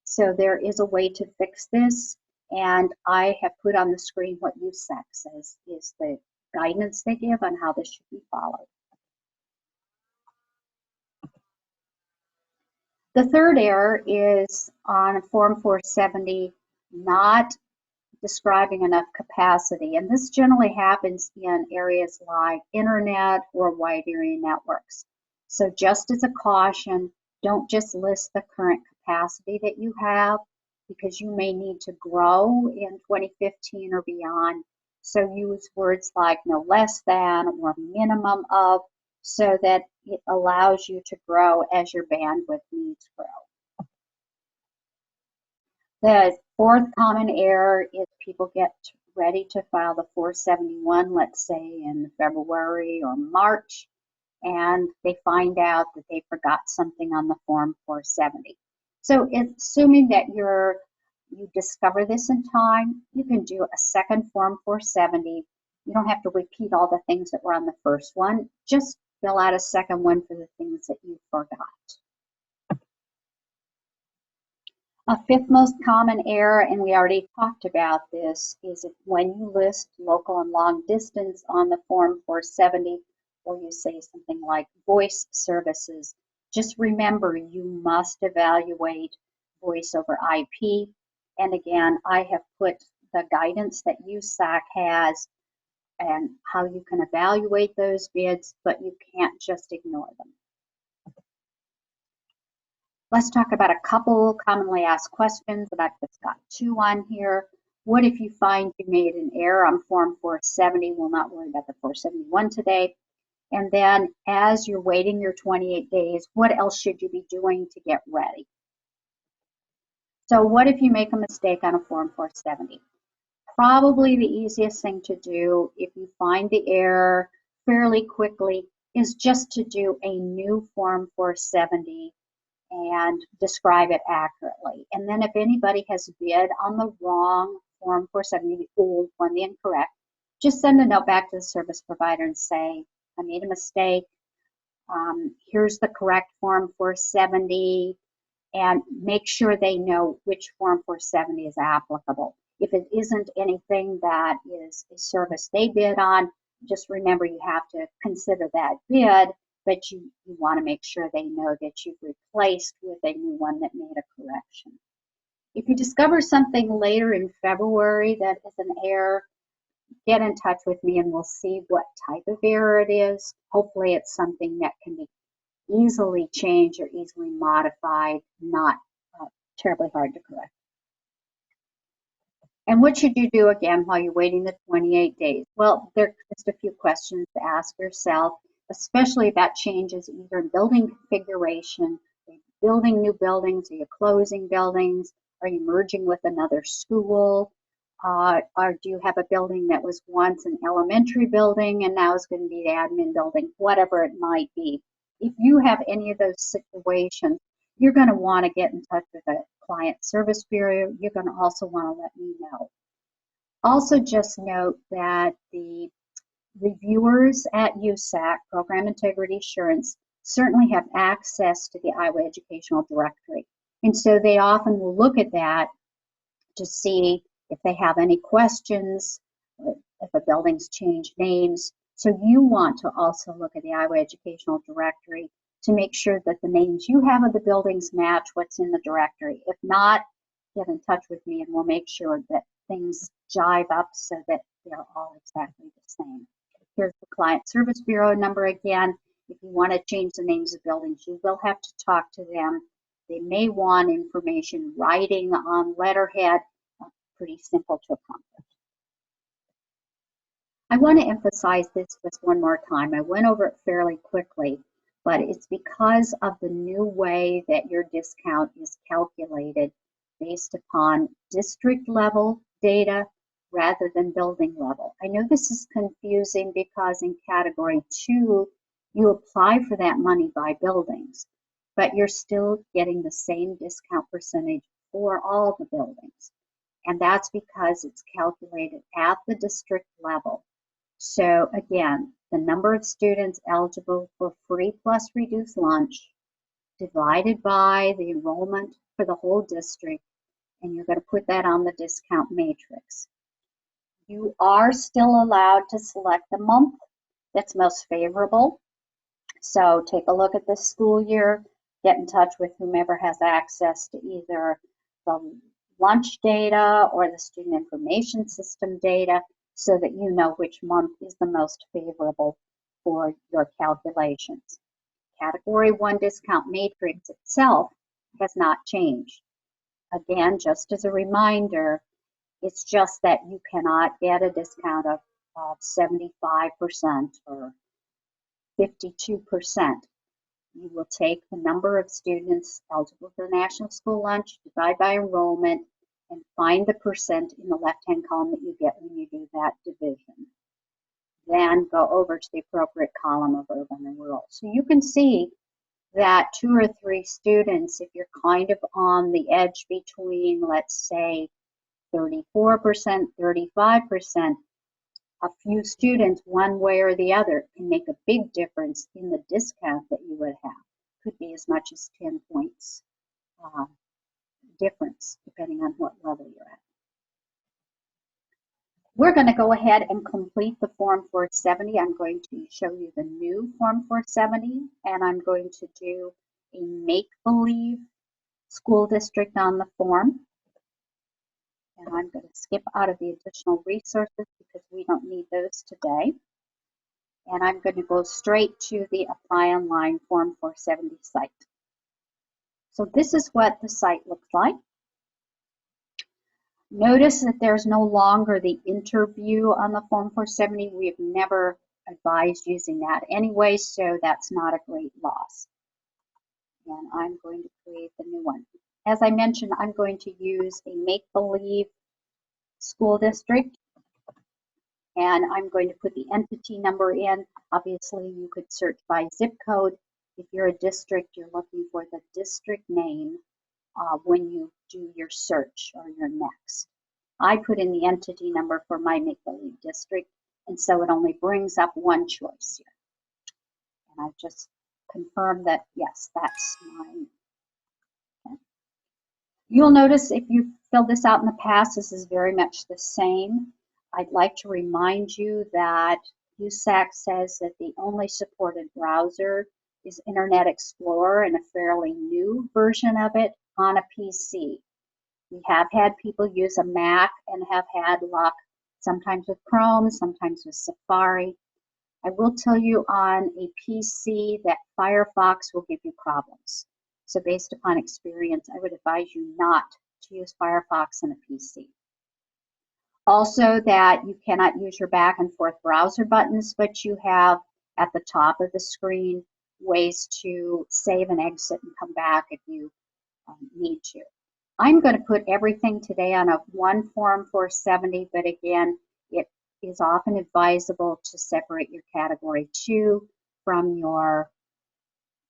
A: So there is a way to fix this, and I have put on the screen what USAC says is the guidance they give on how this should be followed. The third error is on Form 470, not describing enough capacity. And this generally happens in areas like internet or wide area networks. So just as a caution, don't just list the current capacity that you have, because you may need to grow in 2015 or beyond. So use words like no less than or minimum of, so that it allows you to grow as your bandwidth needs grow. The fourth common error is people get ready to file the 471, let's say in February or March, and they find out that they forgot something on the Form 470. So assuming that you discover this in time, you can do a second Form 470. You don't have to repeat all the things that were on the first one. Just fill out a second one for the things that you forgot. A fifth most common error, and we already talked about this, is when you list local and long distance on the Form 470, or you say something like voice services, just remember you must evaluate voice over IP. And again, I have put the guidance that USAC has and how you can evaluate those bids, but you can't just ignore them. Let's talk about a couple commonly asked questions, and I've just got two on here. What if you find you made an error on Form 470? We'll not worry about the 471 today. And then as you're waiting your 28 days, what else should you be doing to get ready? So what if you make a mistake on a Form 470? Probably the easiest thing to do if you find the error fairly quickly is just to do a new Form 470 and describe it accurately. And then if anybody has bid on the wrong Form 470, the old one, the incorrect, just send a note back to the service provider and say, I made a mistake. Here's the correct Form 470, and make sure they know which Form 470 is applicable. If it isn't anything that is a service they bid on, just remember you have to consider that bid, but you want to make sure they know that you've replaced with a new one that made a correction. If you discover something later in February that is an error, get in touch with me and we'll see what type of error it is. Hopefully it's something that can be easily changed or easily modified, not terribly hard to correct. And what should you do again while you're waiting the 28 days? Well, there are just a few questions to ask yourself, especially about changes either in building configuration. Are you building new buildings? Are you closing buildings? Are you merging with another school? Or do you have a building that was once an elementary building and now is going to be the admin building? Whatever it might be. If you have any of those situations, you're going to want to get in touch with a client service bureau. You're going to also want to let me know. Also just note that the reviewers at USAC, Program Integrity Assurance, certainly have access to the Iowa Educational Directory. And so they often will look at that to see if they have any questions if a building's changed names. So you want to also look at the Iowa Educational Directory to make sure that the names you have of the buildings match what's in the directory. If not, get in touch with me and we'll make sure that things jive up so that they're all exactly the same. Here's the Client Service Bureau number again. If you want to change the names of buildings, you will have to talk to them. They may want information writing on letterhead. Pretty simple to accomplish. I want to emphasize this just one more time. I went over it fairly quickly, but it's because of the new way that your discount is calculated based upon district level data rather than building level. I know this is confusing because in category 2, you apply for that money by buildings, but you're still getting the same discount percentage for all the buildings. And that's because it's calculated at the district level. So again, the number of students eligible for free plus reduced lunch divided by the enrollment for the whole district, and you're going to put that on the discount matrix. You are still allowed to select the month that's most favorable. So take a look at this school year, get in touch with whomever has access to either the lunch data or the student information system data so that you know which month is the most favorable for your calculations. Category 1 discount matrix itself has not changed. Again, just as a reminder, it's just that you cannot get a discount of 75% or 52%. You will take the number of students eligible for the National School Lunch, divide by enrollment, and find the percent in the left-hand column that you get when you do that division. Then go over to the appropriate column of urban and rural. So you can see that 2 or 3 students, if you're kind of on the edge between, let's say, 34%, 35%, a few students one way or the other can make a big difference in the discount that you would have. Could be as much as 10 points difference depending on what level you're at. We're going to go ahead and complete the Form 470. I'm going to show you the new Form 470, and I'm going to do a make-believe school district on the form. And I'm going to skip out of the additional resources because we don't need those today. And I'm going to go straight to the Apply Online Form 470 site. So this is what the site looks like. Notice that there's no longer the interview on the Form 470. We've never advised using that anyway, so that's not a great loss. And I'm going to create the new one. As I mentioned, I'm going to use a make-believe school district, and I'm going to put the entity number in. Obviously, you could search by zip code. If you're a district, you're looking for the district name when you do your search or your next. I put in the entity number for my make-believe district, and so it only brings up one choice here. And I've just confirmed that, yes, that's mine. Okay. You'll notice if you filled this out in the past, this is very much the same. I'd like to remind you that USAC says that the only supported browser is Internet Explorer and a fairly new version of it on a PC. We have had people use a Mac and have had luck sometimes with Chrome, sometimes with Safari. I will tell you on a PC that Firefox will give you problems. So based upon experience, I would advise you not to use Firefox in a PC. Also that you cannot use your back and forth browser buttons, but you have at the top of the screen ways to save and exit and come back if you need to. I'm going to put everything today on a one Form 470, but again, it is often advisable to separate your category 2 from your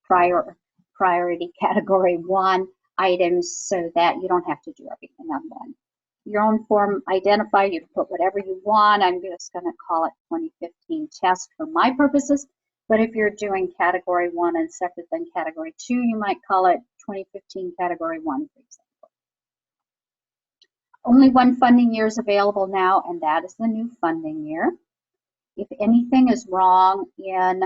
A: priority category 1 items so that you don't have to do everything on one. Your own form identifier, you can put whatever you want. I'm just going to call it 2015 test for my purposes. But if you're doing category 1 and separate than category 2, you might call it 2015 category 1, for example. Only one funding year is available now, and that is the new funding year. If anything is wrong in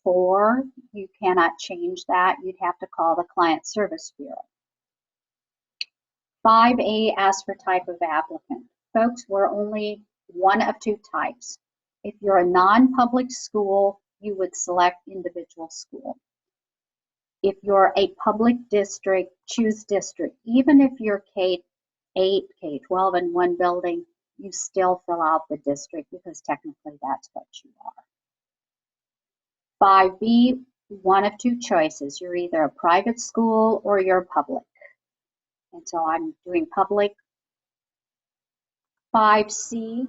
A: 4, you cannot change that. You'd have to call the Client Service Bureau. 5A asks for type of applicant. Folks, we're only one of 2 types. If you're a non-public school, you would select individual school. If you're a public district, choose district. Even if you're K-8, K-12 in one building, you still fill out the district because technically that's what you are. 5B, one of 2 choices. You're either a private school or you're public. And so I'm doing public. 5C,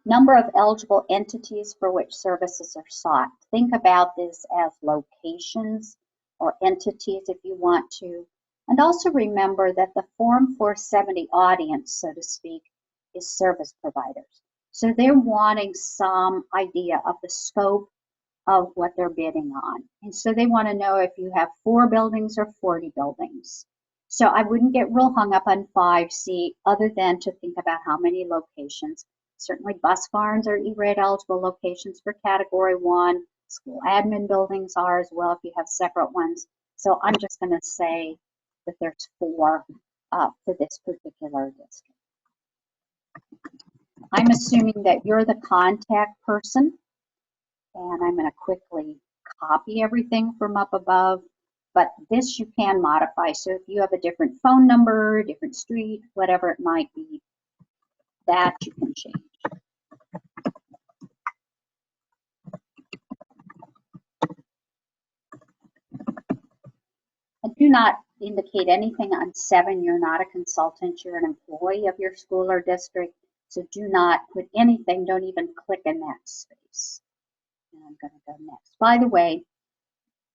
A: number of eligible entities for which services are sought. Think about this as locations or entities if you want to. And also remember that the Form 470 audience, so to speak, is service providers. So they're wanting some idea of the scope of what they're bidding on. And so they want to know if you have 4 buildings or 40 buildings. So I wouldn't get real hung up on 5C other than to think about how many locations. Certainly bus barns are E-rate eligible locations for Category 1. School admin buildings are as well if you have separate ones. So I'm just going to say that there's 4 for this particular district. I'm assuming that you're the contact person, and I'm going to quickly copy everything from up above, but this you can modify. So if you have a different phone number, different street, whatever it might be, that you can change. And do not indicate anything on 7. You're not a consultant, you're an employee of your school or district. So do not put anything, don't even click in that space. And I'm going to go next. By the way,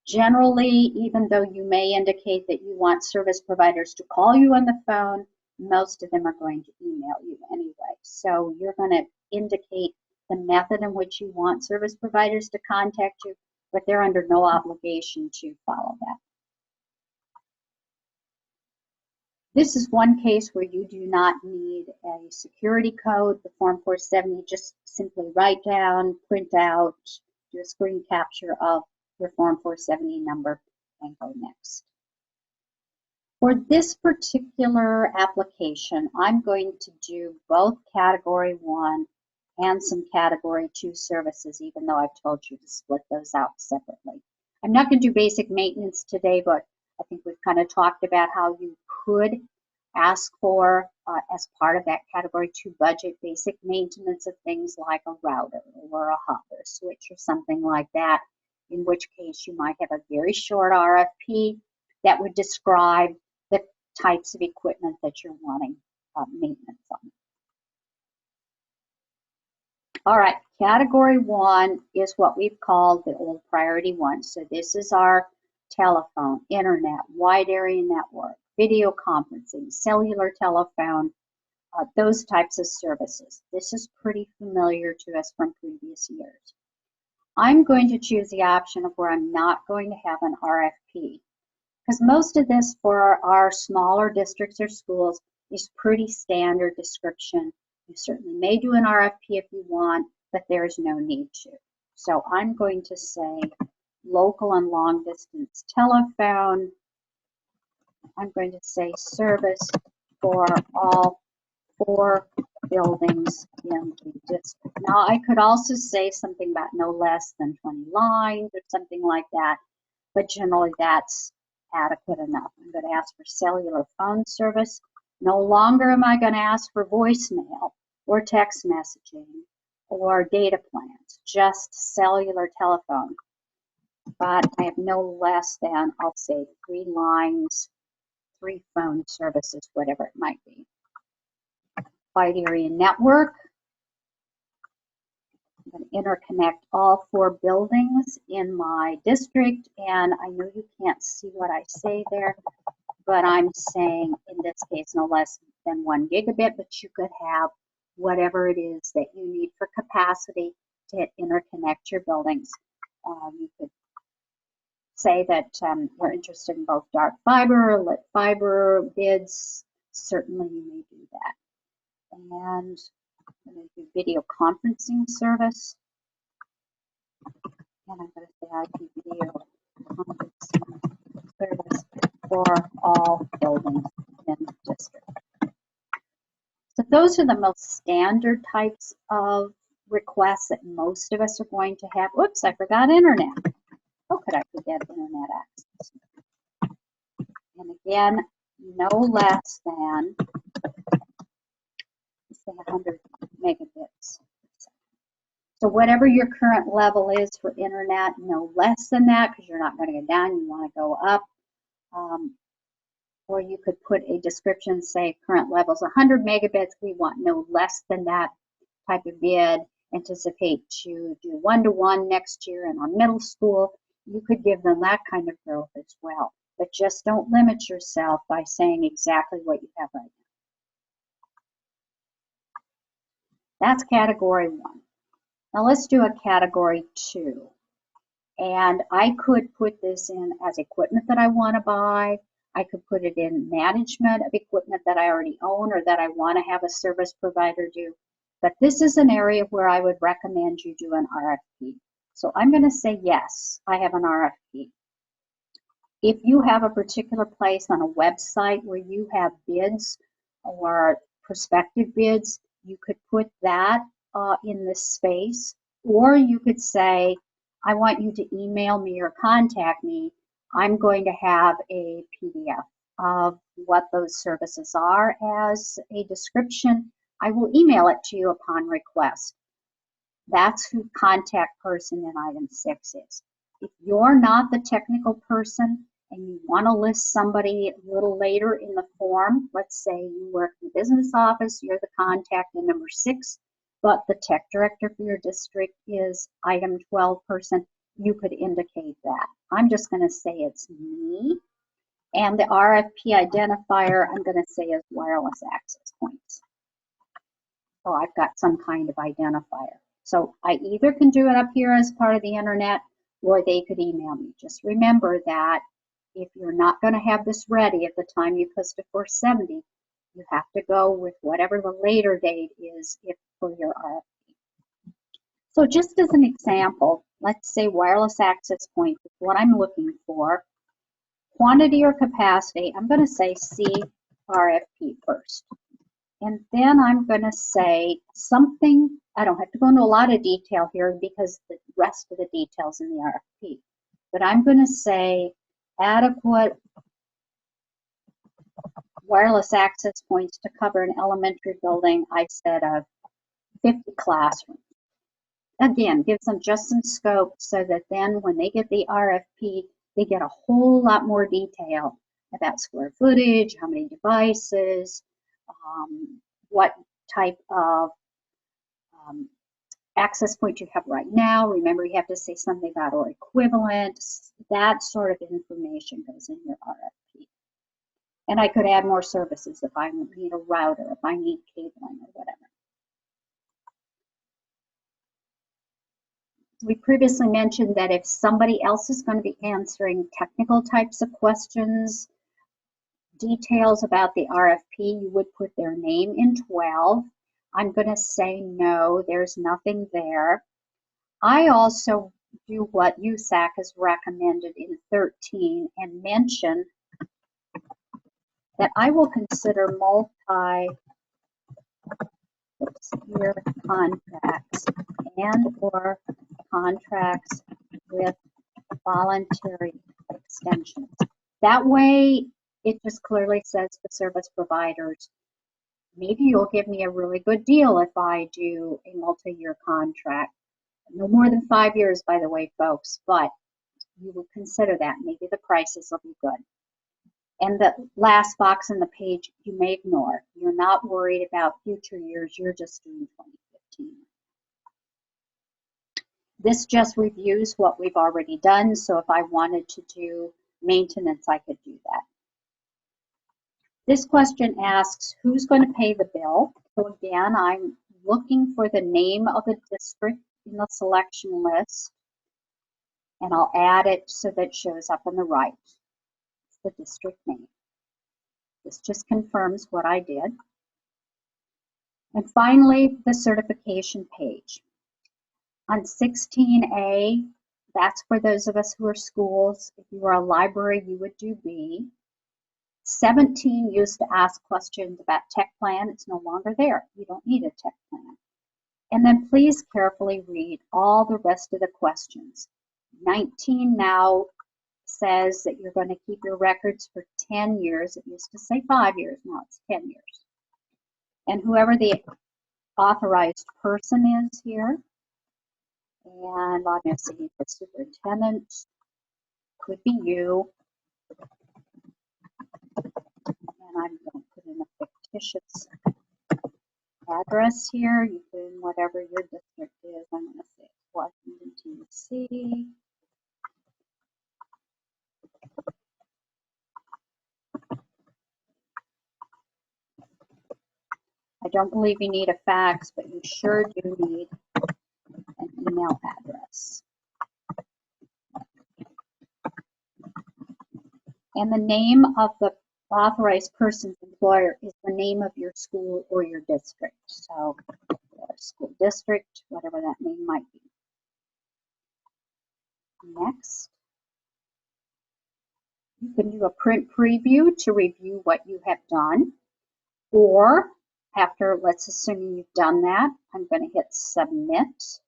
A: generally, even though you may indicate that you want service providers to call you on the phone, most of them are going to email you anyway. So you're going to indicate the method in which you want service providers to contact you, but they're under no obligation to follow that. This is one case where you do not need a security code. The Form 470, just simply write down, print out, do a screen capture of your Form 470 number, and go next. For this particular application, I'm going to do both Category 1 and some Category 2 services, even though I've told you to split those out separately. I'm not going to do basic maintenance today, but I think we've kind of talked about how you could ask for, as part of that Category 2 budget, basic maintenance of things like a router or a hub or a switch or something like that, in which case you might have a very short RFP that would describe the types of equipment that you're wanting maintenance on. All right, Category 1 is what we've called the old Priority 1. So this is our telephone, internet, wide area network, video conferencing, cellular telephone, those types of services. This is pretty familiar to us from previous years. I'm going to choose the option of where I'm not going to have an RFP, because most of this for our smaller districts or schools is pretty standard description. You certainly may do an RFP if you want, but there's no need to. So I'm going to say local and long distance telephone. I'm going to say service for all 4 buildings in the district. Now I could also say something about no less than 20 lines or something like that, but generally that's adequate enough. I'm going to ask for cellular phone service. No longer am I going to ask for voicemail or text messaging or data plans, just cellular telephone. But I have no less than, I'll say, 3 lines, 3 phone services, whatever it might be. Wide area network. I'm going to interconnect all 4 buildings in my district, and I know you can't see what I say there, but I'm saying in this case no less than 1 gigabit, but you could have whatever it is that you need for capacity to interconnect your buildings. You could say that we're interested in both dark fiber, lit fiber bids. Certainly you may do that. And I'm going to do video conferencing service. And I'm going to say IP video conferencing service for all buildings in the district. So those are the most standard types of requests that most of us are going to have. Oops, I forgot internet. How could I forget internet access? And again, no less than, say, 100 megabits. So whatever your current level is for internet, no less than that, because you're not going to go down, you want to go up. Or you could put a description, say current level is 100 megabits, we want no less than that type of bid, anticipate to do 1-to-1 next year in our middle school. You could give them that kind of growth as well. But just don't limit yourself by saying exactly what you have right now. That's category 1. Now let's do a category 2. And I could put this in as equipment that I want to buy. I could put it in management of equipment that I already own or that I want to have a service provider do. But this is an area where I would recommend you do an RFP. So I'm going to say yes, I have an RFP. If you have a particular place on a website where you have bids or prospective bids, you could put that in this space. Or you could say, I want you to email me or contact me. I'm going to have a PDF of what those services are as a description. I will email it to you upon request. That's who contact person in item 6 is. If you're not the technical person and you want to list somebody a little later in the form, let's say you work in the business office, you're the contact in number 6, but the tech director for your district is item 12 person, you could indicate that. I'm just going to say it's me. And the RFP identifier, I'm going to say is wireless access points. So I've got some kind of identifier. So I either can do it up here as part of the internet, or they could email me. Just remember that if you're not going to have this ready at the time you post a 470, you have to go with whatever the later date is for your RFP. So just as an example, let's say wireless access point is what I'm looking for. Quantity or capacity, I'm going to say CRFP first. And then I'm going to say something, I don't have to go into a lot of detail here because the rest of the details in the RFP. But I'm going to say adequate wireless access points to cover an elementary building, I said, of 50 classrooms. Again, gives them just some scope so that then when they get the RFP, they get a whole lot more detail about square footage, how many devices, what type of access point you have right now. Remember, you have to say something about or equivalent. That sort of information goes in your RFP. And I could add more services if I need a router, if I need cabling or whatever. We previously mentioned that if somebody else is going to be answering technical types of questions, details about the RFP, you would put their name in 12. I'm going to say no, there's nothing there. I also do what USAC has recommended in 13 and mention that I will consider multi-year contracts and or contracts with voluntary extensions. That way, it just clearly says to service providers, maybe you'll give me a really good deal if I do a multi-year contract. No more than 5 years, by the way, folks, but you will consider that. Maybe the prices will be good. And the last box on the page, you may ignore. You're not worried about future years. You're just doing 2015. This just reviews what we've already done. So if I wanted to do maintenance, I could do that. This question asks, who's going to pay the bill? So again, I'm looking for the name of the district in the selection list, and I'll add it so that it shows up on the right. It's the district name. This just confirms what I did. And finally, the certification page. On 16A, that's for those of us who are schools. If you are a library, you would do B. 17 used to ask questions about tech plan. It's no longer there. You don't need a tech plan. And then please carefully read all the rest of the questions. 19 now says that you're going to keep your records for 10 years. It used to say 5 years, now it's 10 years. And whoever the authorized person is here, and I'm going to see the superintendent could be you. And I'm going to put in a fictitious address here. You put in whatever your district is. I'm going to say Washington, D.C. I don't believe you need a fax, but you sure do need an email address. And the name of the authorized person's employer is the name of your school or your district. So, your school district, whatever that name might be. Next, you can do a print preview to review what you have done. Or after, let's assume you've done that, I'm going to hit submit.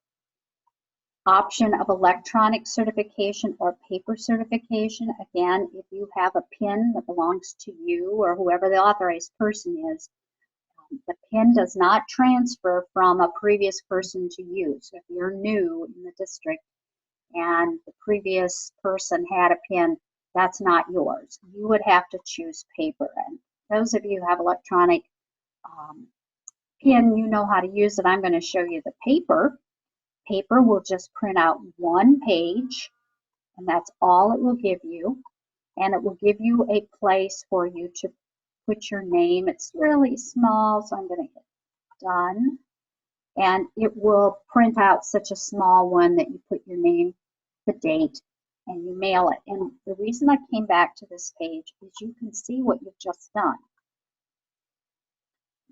A: Option of electronic certification or paper certification. Again, if you have a PIN that belongs to you or whoever the authorized person is, the PIN does not transfer from a previous person to you. So if you're new in the district and the previous person had a PIN, that's not yours. You would have to choose paper. And those of you who have electronic PIN, you know how to use it. I'm going to show you the paper. Paper will just print out one page, and that's all it will give you. And it will give you a place for you to put your name. It's really small, so I'm going to hit done. And it will print out such a small one that you put your name, the date, and you mail it. And the reason I came back to this page is you can see what you've just done.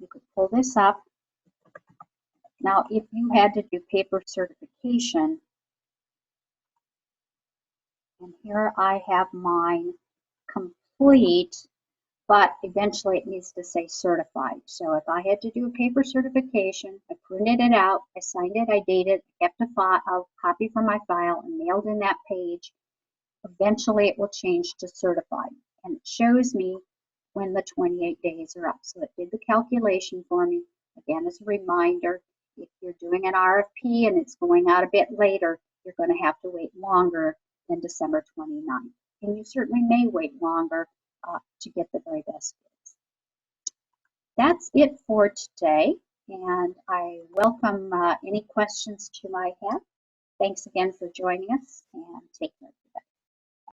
A: You could pull this up. Now, if you had to do paper certification, and here I have mine complete, but eventually it needs to say certified. So if I had to do a paper certification, I printed it out, I signed it, I dated, kept a copy from my file and mailed in that page, eventually it will change to certified. And it shows me when the 28 days are up. So it did the calculation for me. Again, as a reminder, if you're doing an RFP and it's going out a bit later, you're going to have to wait longer than December 29th. And you certainly may wait longer to get the very best bids. That's it for today, and I welcome any questions you might have. Thanks again for joining us, and take care.